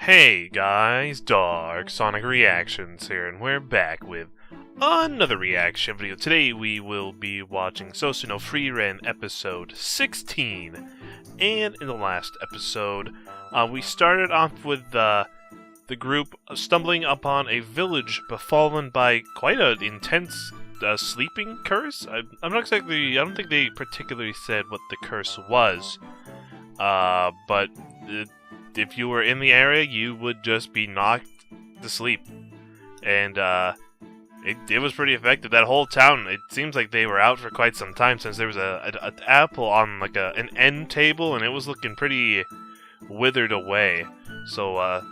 Hey guys, Dark Sonic Reactions here, and we're back with another reaction video. Today we will be watching Sosuno Frieren episode 16. And in the last episode, we started off with the group stumbling upon a village befallen by quite an intense sleeping curse. I'm not exactly, I don't think they particularly said what the curse was, but if you were in the area, you would just be knocked to sleep. And it was pretty effective. That whole town, it seems like they were out for quite some time, since there was an apple on like an end table, and it was looking pretty withered away. So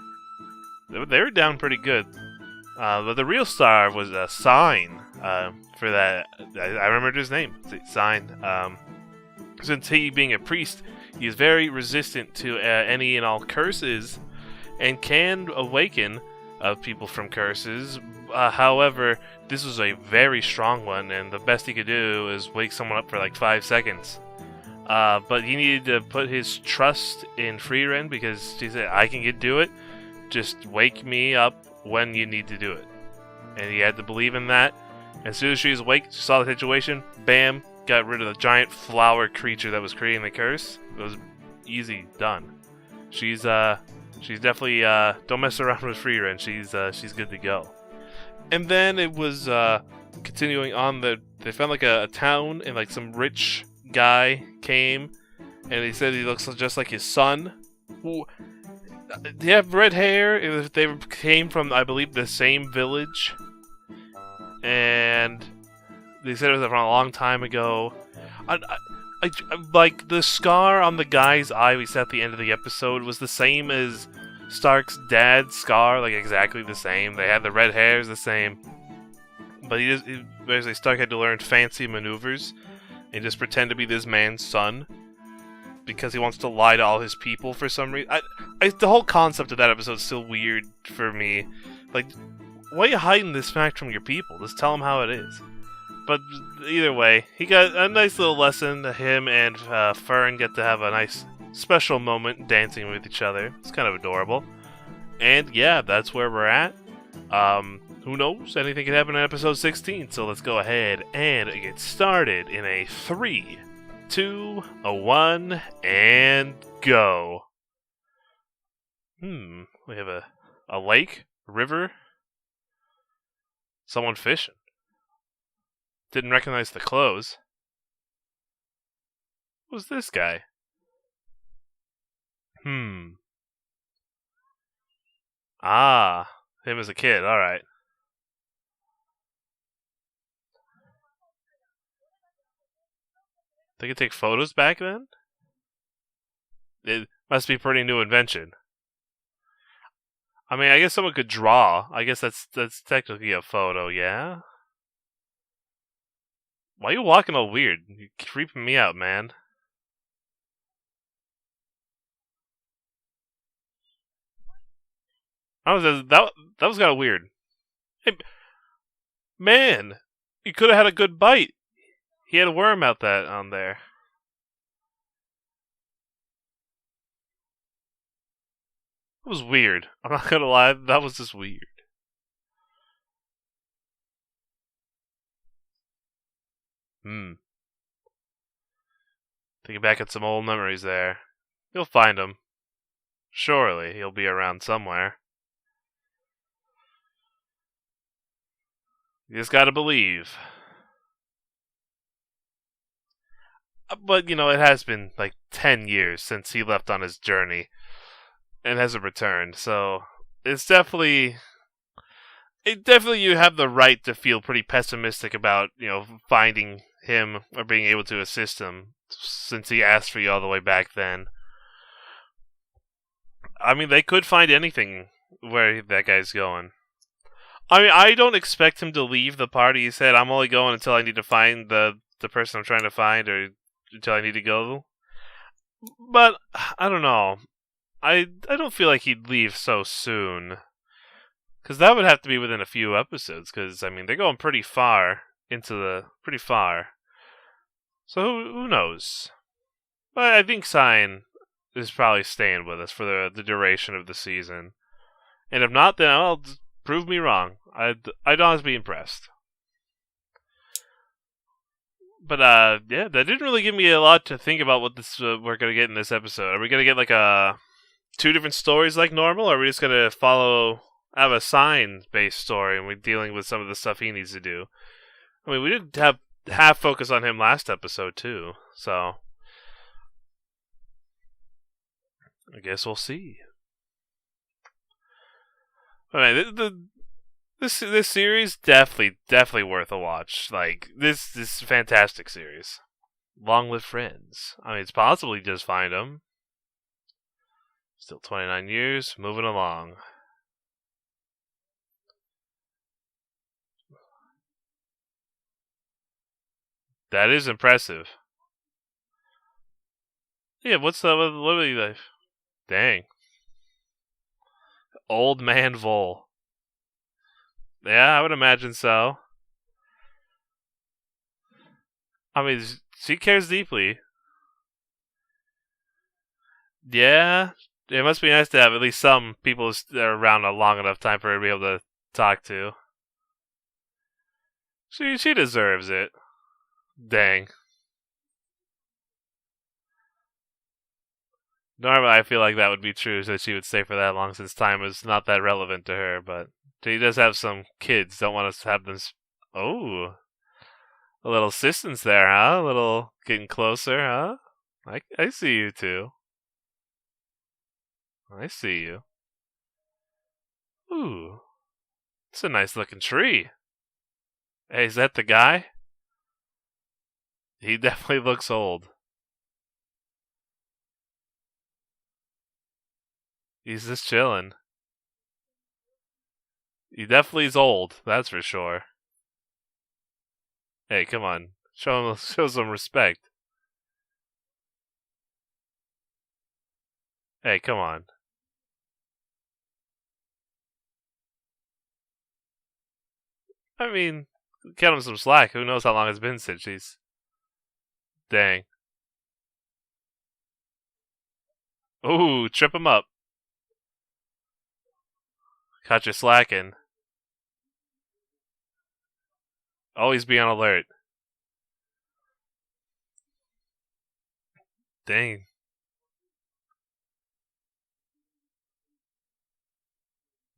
they were down pretty good. But the real star was a sign for that. I remembered his name. Sign. Since he, being a priest, he is very resistant to any and all curses, and can awaken people from curses. However, this was a very strong one, and the best he could do is wake someone up for like 5 seconds. But he needed to put his trust in Frieren, because she said, I can do it, just wake me up when you need to do it. And he had to believe in that. As soon as she was awake, she saw the situation, bam, got rid of the giant flower creature that was creating the curse. It was easy done. She's definitely don't mess around with Frieren. She's good to go. And then it was continuing on. They found like a town, and like some rich guy came, and he said he looks just like his son. Who, they have red hair. They came from, I believe, the same village, and they said it was from a long time ago. I like the scar on the guy's eye we saw at the end of the episode was the same as Stark's dad's scar, like exactly the same. They had the red hairs the same, but basically Stark had to learn fancy maneuvers and just pretend to be this man's son because he wants to lie to all his people for some reason. The whole concept of that episode is still weird for me. Like, why are you hiding this fact from your people? Just tell them how it is. But either way, he got a nice little lesson. Him and Frieren get to have a nice special moment dancing with each other. It's kind of adorable. And yeah, that's where we're at. Who knows? Anything could happen in episode 16. So let's go ahead and get started in a 3, 2, 1, and go. We have a lake, a river, someone fishing. Didn't recognize the clothes. Who's this guy? Ah, him as a kid, alright. They could take photos back then? It must be a pretty new invention. I mean, I guess someone could draw. I guess that's technically a photo, yeah? Why are you walking all weird? You're creeping me out, man. That was kind of weird. Hey, man, you could have had a good bite. He had a worm out on there. It was weird. I'm not gonna lie, that was just weird. Thinking back at some old memories there. You'll find him. Surely he'll be around somewhere. You just gotta believe. But, you know, it has been like 10 years since he left on his journey and hasn't returned, so it's definitely you have the right to feel pretty pessimistic about, you know, finding him or being able to assist him, since he asked for you all the way back then. I mean, they could find anything where that guy's going. I mean, I don't expect him to leave the party. He said, I'm only going until I need to find the person I'm trying to find, or until I need to go. But, I don't know. I don't feel like he'd leave so soon. Because that would have to be within a few episodes, because, I mean, they're going pretty far. So who knows? But I think Sign is probably staying with us for the duration of the season. And if not, then I'll just prove me wrong. I'd honestly be impressed. But yeah, that didn't really give me a lot to think about what this we're gonna get in this episode. Are we gonna get like two different stories like normal, or are we just gonna have a sign-based story and we're dealing with some of the stuff he needs to do? I mean, we did have half focus on him last episode too, so I guess we'll see. I mean, this series definitely worth a watch. Like this is a fantastic series. Long live Friends. I mean, it's possible you just find them. Still 29 years, moving along. That is impressive. Yeah, what are you like? Dang. Old man Vol. Yeah, I would imagine so. I mean, she cares deeply. Yeah, it must be nice to have at least some people that are around a long enough time for her to be able to talk to. She deserves it. Dang. Normally, I feel like that would be true, so she would stay for that long since time is not that relevant to her, but she does have some kids. Don't want us to have them. Oh. A little assistance there, huh? A little getting closer, huh? I see you two. I see you. Ooh. It's a nice looking tree. Hey, is that the guy? He definitely looks old. He's just chilling. He definitely is old, that's for sure. Hey, come on. Show some respect. Hey, come on. I mean, cut him some slack. Who knows how long it's been since he's... Dang. Ooh, trip him up. Caught you slacking. Always be on alert. Dang.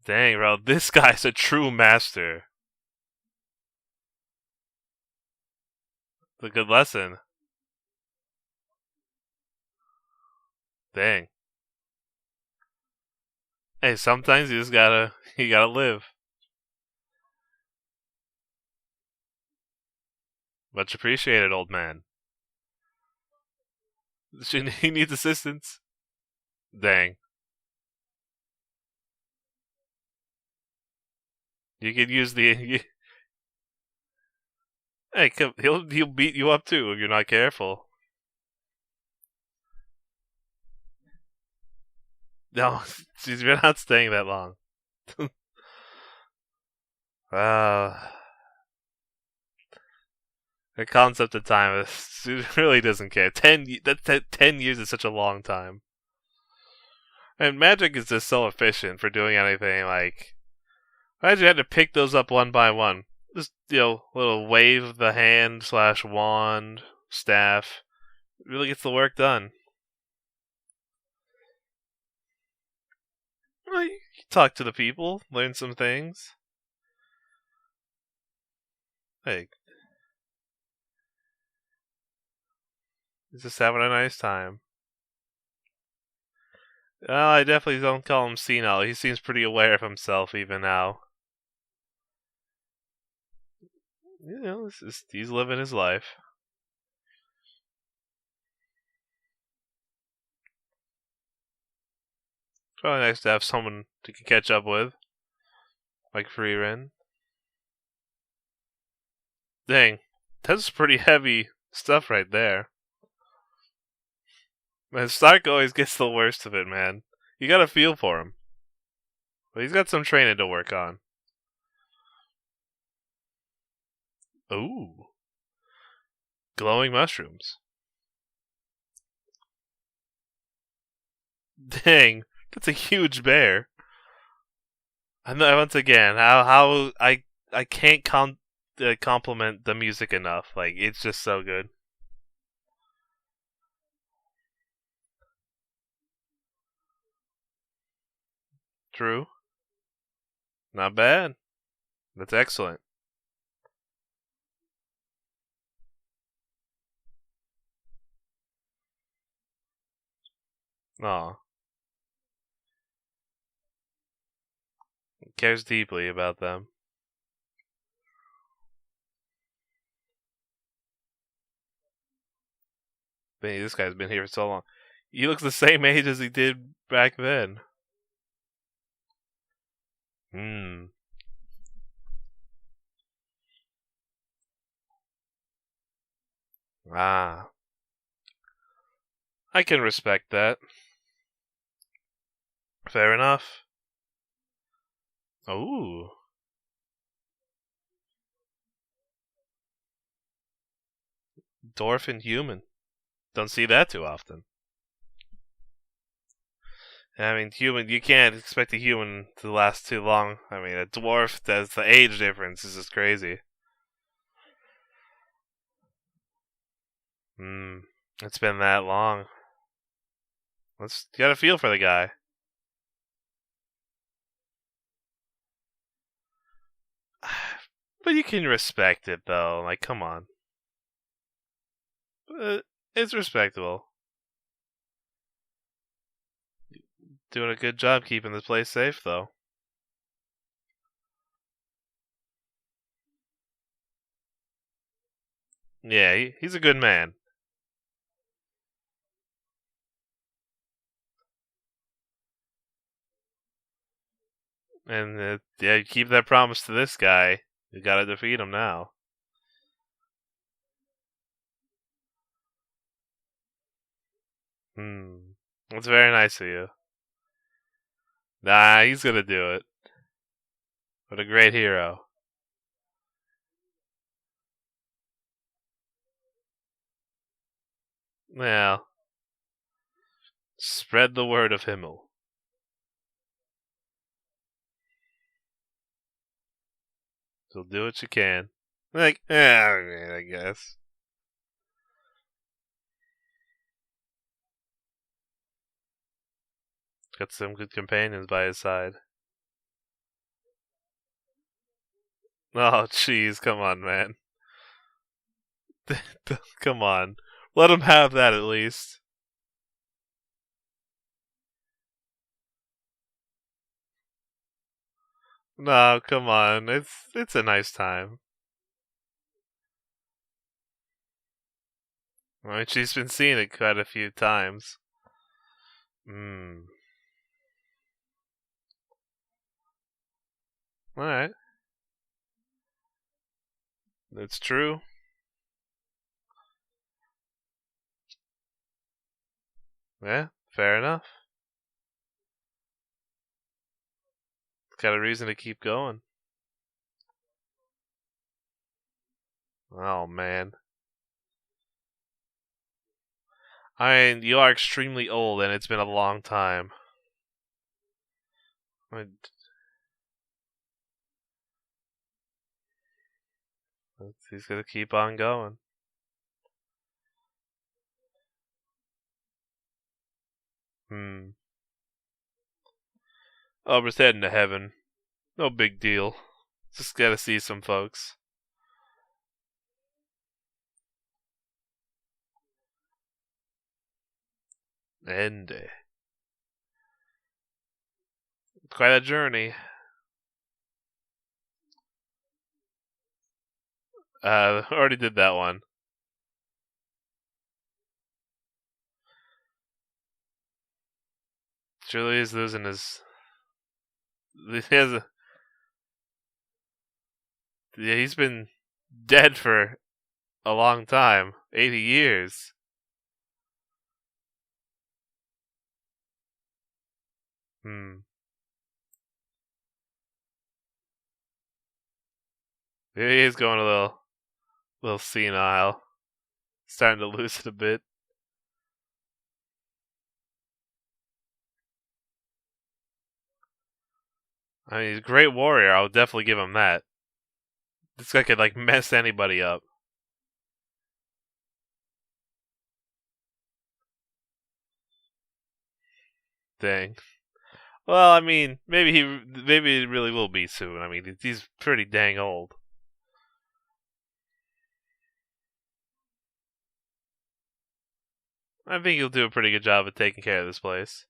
Dang, bro. This guy's a true master. It's a good lesson. Dang. Hey, sometimes you gotta live. Much appreciated, old man. He needs assistance. Dang. You could use the... Hey, he'll beat you up too if you're not careful. No, you're not staying that long. The concept of time really doesn't care. 10 years is such a long time. And magic is just so efficient for doing anything. Like, imagine you had to pick those up one by one. Just, little wave of the hand / wand, staff. It really gets the work done. Well, you talk to the people, learn some things. Hey, he's just having a nice time. Well, I definitely don't call him senile. He seems pretty aware of himself even now. He's living his life. Probably nice to have someone to catch up with, like Frieren. Dang, that's pretty heavy stuff right there. Man, Stark always gets the worst of it, man. You gotta feel for him. But he's got some training to work on. Ooh. Glowing mushrooms. Dang, that's a huge bear. And once again, how I can't compliment the music enough. Like it's just so good. True, not bad. That's excellent. Aw, cares deeply about them. Man, this guy's been here for so long. He looks the same age as he did back then. Hmm. Ah, I can respect that. Fair enough. Ooh, dwarf and human. Don't see that too often. I mean, human. You can't expect a human to last too long. I mean, a dwarf. That's the age difference. Is just crazy. Hmm. It's been that long. Let's you got a feel for the guy. But you can respect it though. Like, come on. It's respectable. Doing a good job keeping this place safe though. Yeah, he's a good man. And yeah, you keep that promise to this guy. You gotta defeat him now. Hmm. That's very nice of you. Nah, he's gonna do it. What a great hero. Well, spread the word of Himmel. So do what you can. Like, I guess. Got some good companions by his side. Oh, jeez, come on, man. Come on. Let him have that at least. No, come on. It's a nice time. I mean, she's been seeing it quite a few times. Hmm. Alright. That's true. Yeah, fair enough. Got a reason to keep going. Oh, man. I mean, you are extremely old and it's been a long time. I mean, he's gonna keep on going. Hmm. Oh, we're heading to heaven. No big deal. Just gotta see some folks. And quite a journey. Already did that one. Truly is losing his. He has a, yeah, he's been dead for a long time. 80 years. Hmm. He is going a little senile. Starting to lose it a bit. I mean, he's a great warrior. I'll definitely give him that. This guy could, like, mess anybody up. Dang. Well, I mean, maybe it really will be soon. I mean, he's pretty dang old. I think he'll do a pretty good job of taking care of this place.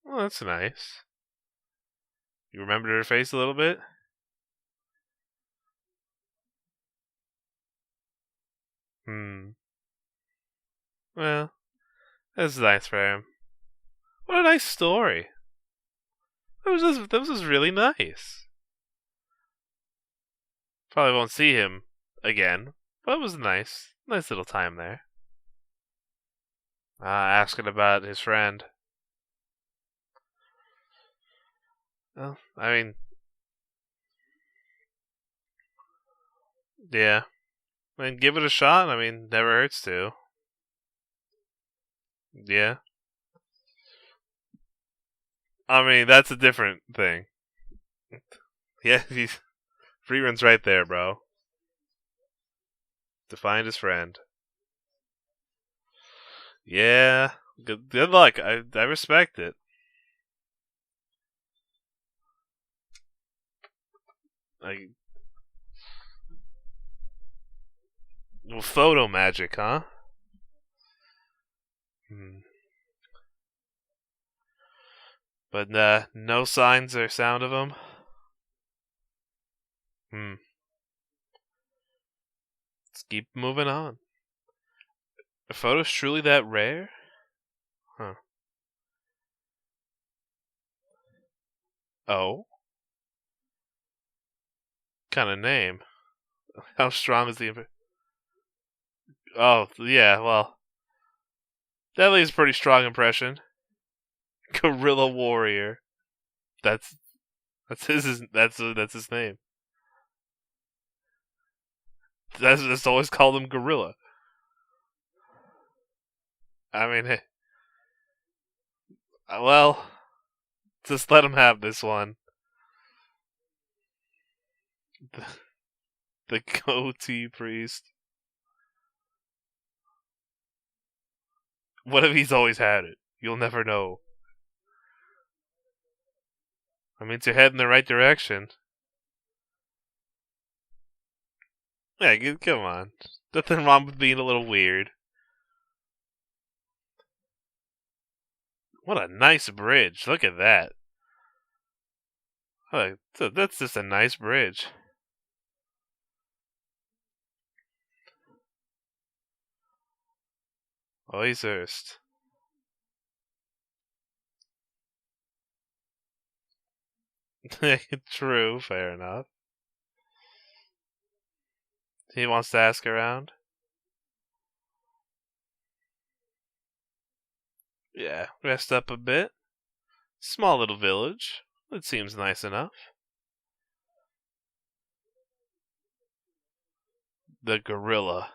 Well, that's nice. You remembered her face a little bit? Well, that's nice for him. What a nice story. That was just really nice. Probably won't see him again, but it was nice. Nice little time there. Asking about his friend. Well, I mean, yeah. I mean, give it a shot. I mean, never hurts to. Yeah. I mean, that's a different thing. Yeah, Frieren's right there, bro. To find his friend. Yeah. Good luck. I respect it. Like, well, photo magic, huh? But no signs or sound of him. Let's keep moving on. Are photos truly that rare? Huh. Oh? Kind of name. How strong is the... Oh, yeah, well... That leaves a pretty strong impression. Guerrilla Warrior. That's his name. That's always called him Gorilla. I mean, hey, well, just let him have this one. The goatee priest. What if he's always had it? You'll never know. I mean, it's your head in the right direction. Yeah, come on. Nothing wrong with being a little weird. What a nice bridge. Look at that. That's just a nice bridge. Äußerst. True, fair enough. He wants to ask around. Yeah, rest up a bit. Small little village. It seems nice enough. The gorilla.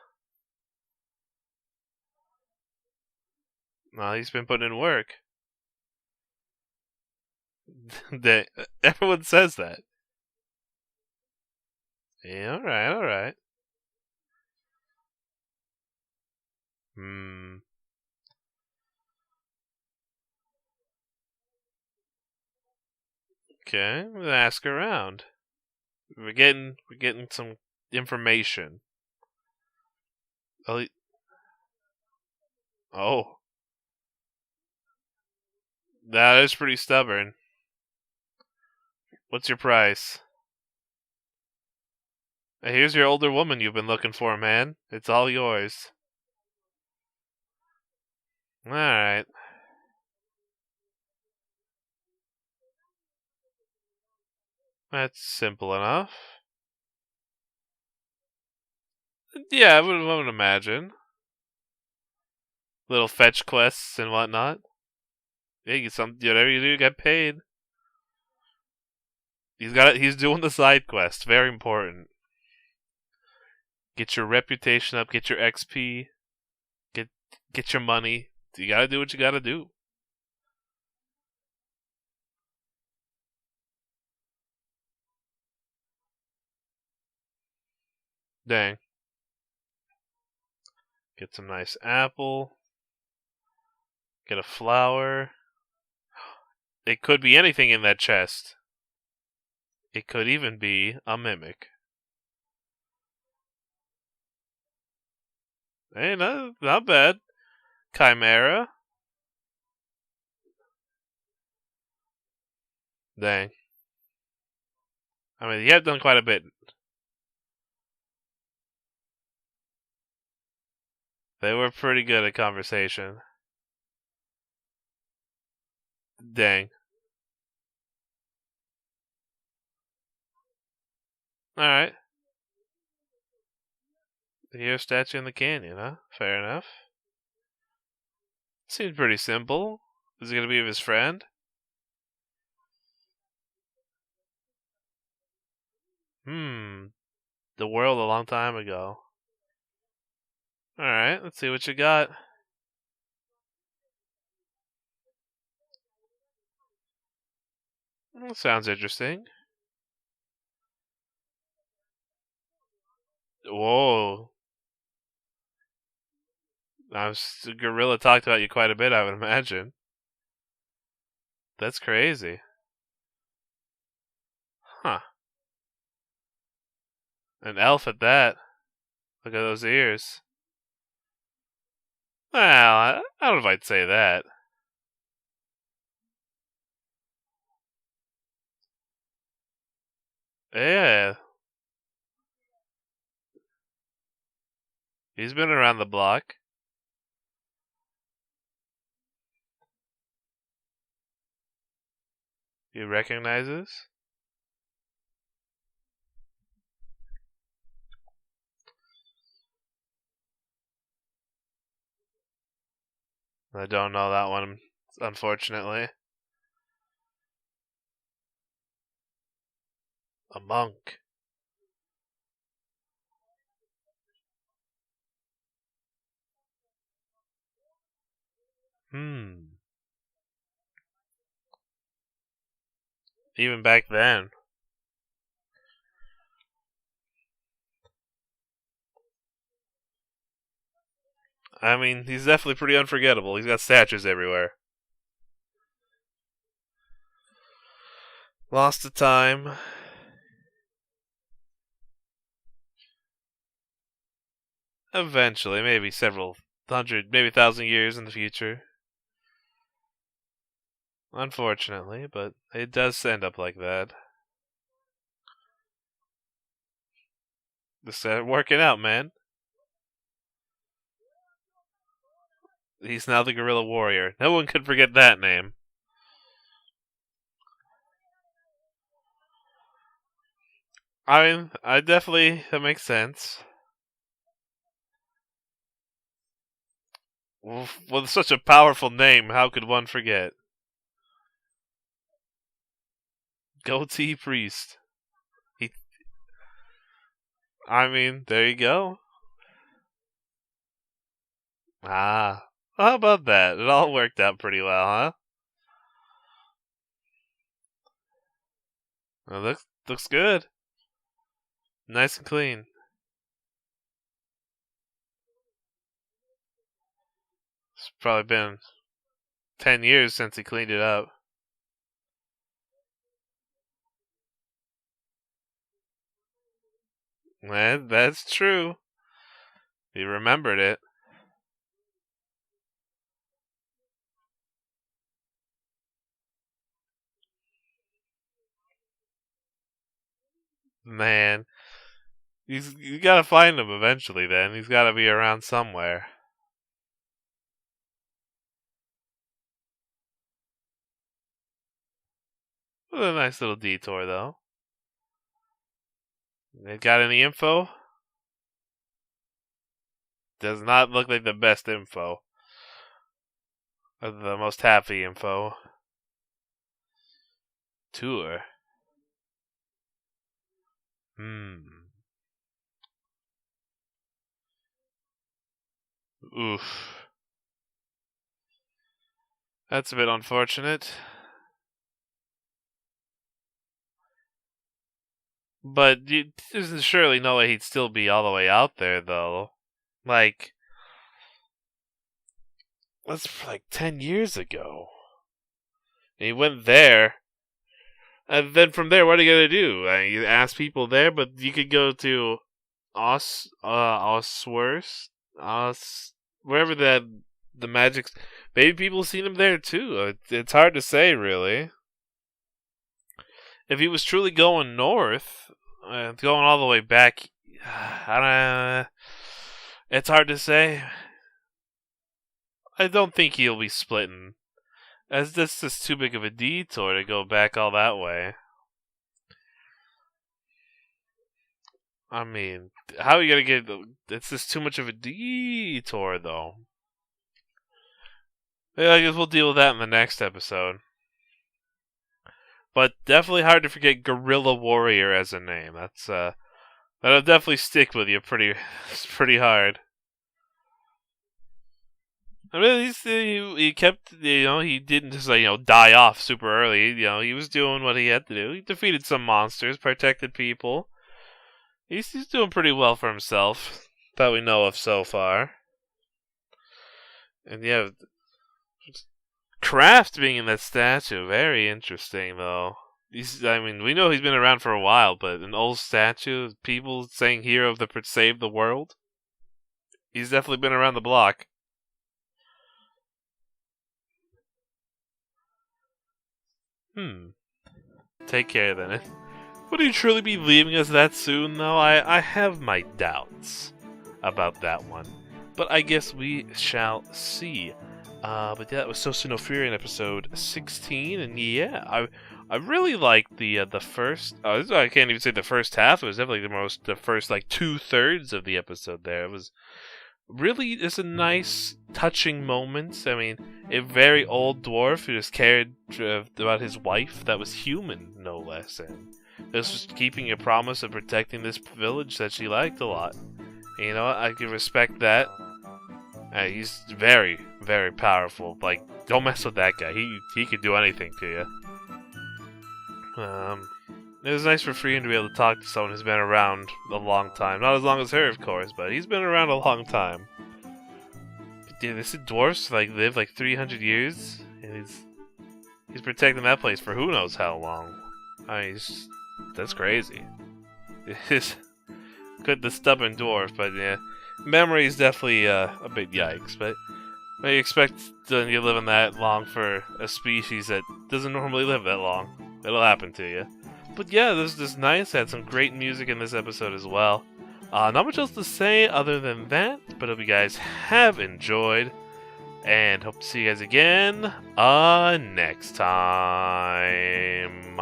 Well, he's been putting in work. Everyone says that. Yeah, alright. Okay, we'll ask around. We're getting some information. Oh. That is pretty stubborn. What's your price? Here's your older woman you've been looking for, man. It's all yours. Alright. That's simple enough. Yeah, I would imagine. Little fetch quests and whatnot. Yeah, whatever you do, get paid. He's doing the side quest. Very important. Get your reputation up. Get your XP. Get your money. You gotta do what you gotta do. Dang. Get some nice apple. Get a flower. It could be anything in that chest. It could even be a mimic. Hey, not bad. Chimera. Dang. I mean, you have done quite a bit. They were pretty good at conversation. Dang. Alright. Your statue in the canyon, huh? Fair enough. Seems pretty simple. Is it gonna be of his friend? The world a long time ago. Alright, let's see what you got. Sounds interesting. Whoa. Gorilla talked about you quite a bit, I would imagine. That's crazy. Huh. An elf at that. Look at those ears. Well, I don't know if I'd say that. Yeah. He's been around the block. He recognizes? I don't know that one, unfortunately. A monk. Even back then. I mean, he's definitely pretty unforgettable. He's got statues everywhere. Lost to time. Eventually, maybe several hundred, maybe 1,000 years in the future. Unfortunately, but it does end up like that. Just working out, man. He's now the Guerrilla Warrior. No one could forget that name. I mean, that makes sense. With such a powerful name, how could one forget? Goatee Priest. I mean, there you go. Ah, how about that? It all worked out pretty well, huh? It looks good. Nice and clean. It's probably been 10 years since he cleaned it up. That's true. He remembered it. Man, you gotta find him eventually. Then he's gotta be around somewhere. What a nice little detour, though. Got any info? Does not look like the best info. Or the most happy info. Tour. Oof. That's a bit unfortunate. But there's surely no way he'd still be all the way out there, though. Like, that's like 10 years ago. And he went there. And then from there, what are you going to do? You ask people there, but you could go to Osworth, wherever the magic's. Maybe people seen him there too. It's hard to say, really. If he was truly going north, going all the way back, it's hard to say. I don't think he'll be splitting. That's just too big of a detour to go back all that way. I mean, how are you gonna get? It's just too much of a detour, though. Yeah, I guess we'll deal with that in the next episode. But definitely hard to forget Guerrilla Warrior as a name. That'll definitely stick with you pretty hard. I mean, he kept, he didn't just die off super early. He was doing what he had to do. He defeated some monsters, protected people. He's doing pretty well for himself, that we know of so far. And yeah, Kraft being in that statue, very interesting though. We know he's been around for a while, but an old statue, people saying hero of the save the world. He's definitely been around the block. Take care then. Would he truly be leaving us that soon, though? I have my doubts about that one. But I guess we shall see. But yeah, that was Sosuno Frieren episode 16, and yeah, I really liked the first. I can't even say the first half. It was definitely the first like 2/3 of the episode. There, it was really just a nice, touching moment. I mean, a very old dwarf who just cared about his wife that was human, no less, and this was keeping a promise of protecting this village that she liked a lot. And you know what? I can respect that. He's very, very powerful. Like, don't mess with that guy. He could do anything to you. It was nice for Frieren to be able to talk to someone who's been around a long time. Not as long as her, of course, but he's been around a long time. But dude, this dwarfs live like 300 years, and he's protecting that place for who knows how long. I mean, that's crazy. It's the stubborn dwarf, but yeah, memory is definitely a bit yikes. But you expect you living that long for a species that doesn't normally live that long. It'll happen to you. But yeah, this is nice. Had some great music in this episode as well. Not much else to say other than that, but I hope you guys have enjoyed, and hope to see you guys again next time.